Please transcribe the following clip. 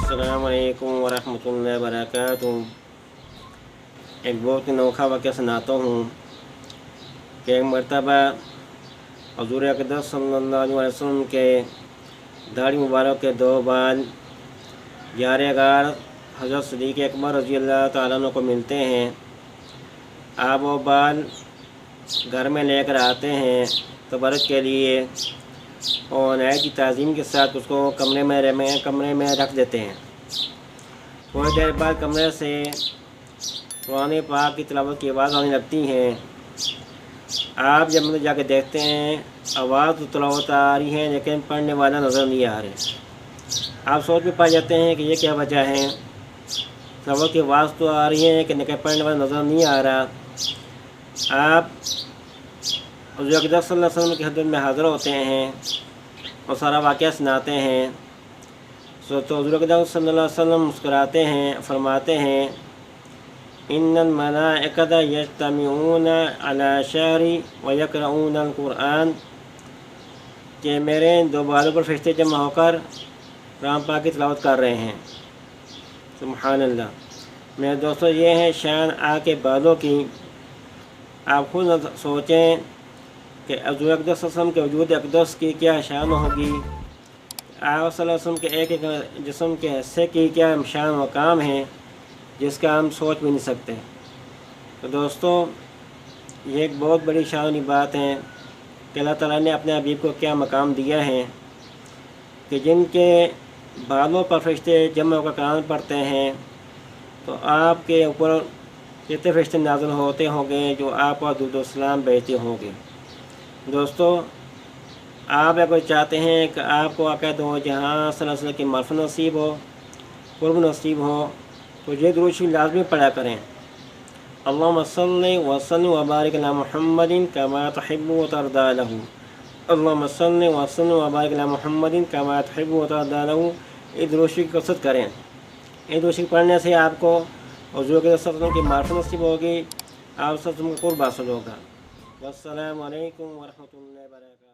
अस्सलाम वालेकुम वरहमतुल्लाहि वबरकातुहू। एक बहुत ही अनोखा वाक़या सुनाता हूँ कि एक मरतबा हुज़ूर अक़दस सल्लल्लाहु अलैहि वसल्लम के दाढ़ी मुबारक के दो बाल यारे गार हज़रत सिद्दीक़ अकबर रज़ी अल्लाह ताला अन्हु को मिलते हैं। आप वो बाल घर में लेकर आते हैं तबरक के लिए और नहायत की ताज़ीम के साथ उसको कमरे में रख देते हैं। थोड़ी देर बाद कमरे से कुरान पाक की तिलावत की आवाज़ आने लगती है। आप जब अंदर जाके देखते हैं आवाज़ तो तिलावत आ रही है लेकिन पढ़ने वाला नज़र नहीं आ रहे। आप सोच में पा जाते हैं कि ये क्या वजह है, तिलावत की आवाज़ तो आ रही है लेकिन पढ़ने वाला नज़र नहीं आ रहा। आप हुज़ूर अक़दस सल्लल्लाहु अलैहि वसल्लम की खिदमत में हाज़िर होते हैं और सारा वाक़या सुनाते हैं। तो हुज़ूर अक़दस सल्लल्लाहु अलैहि वसल्लम मुस्कुराते हैं, फरमाते हैं इन्नल मलाइकता यज्तमिऊना अला शहरी व यक़रऊनल कुरान, कि मेरे दो बालों पर फरिश्ते जमा होकर कुरान पाक की तिलावत कर रहे हैं। सुब्हान अल्लाह। मेरे दोस्तों, ये है शान आपके बालों की। आप खुद सोचें कि हुज़ूर अक़दस सल्लल्लाहु अलैहि वसल्लम के वजूद अक़दस की क्या शान होगी, आप सल्लल्लाहु अलैहि वसल्लम के एक एक जिस्म के हिस्से की क्या शान मकाम है जिसका हम सोच भी नहीं सकते। तो दोस्तों, ये एक बहुत बड़ी शान वाली बात है कि अल्लाह ताला ने अपने हबीब को क्या मकाम दिया है कि जिनके बालों पर फरिश्ते जमा होकर कुरान पढ़ते हैं। तो आपके ऊपर कितने फरिश्ते नाज़िल होते होंगे जो आप पर दुरूद व सलाम भेजते होंगे। दोस्तों, आप अगर चाहते हैं कि आपको आका दो जहाँ सल्लल्लाहु अलैहि वसल्लम की मार्फत नसीब हो, कुर्ब नसीब हो, तो ये दुरूद शरीफ लाज़मी पढ़ा करें। अल्लाहुम्मा सल्लि व सल्लिम व बारिक अला मुहम्मदिन कमा तुहिब्बु व तर्दा लहू। अल्लाहुम्मा सल्लि व सल्लिम व बारिक अला मुहम्मदिन कमा तुहिब्बु व तर्दा लहू। इस दुरूद शरीफ की कसरत करें। इस दुरूद शरीफ पढ़ने से आपको हुज़ूर के सल्लल्लाहु की मार्फत नसीब होगी, आप सल्लल्लाहु का कुर्ब हासिल होगा। वस्सलामु अलैकुम व रहमतुल्लाहि व बरकातुहू।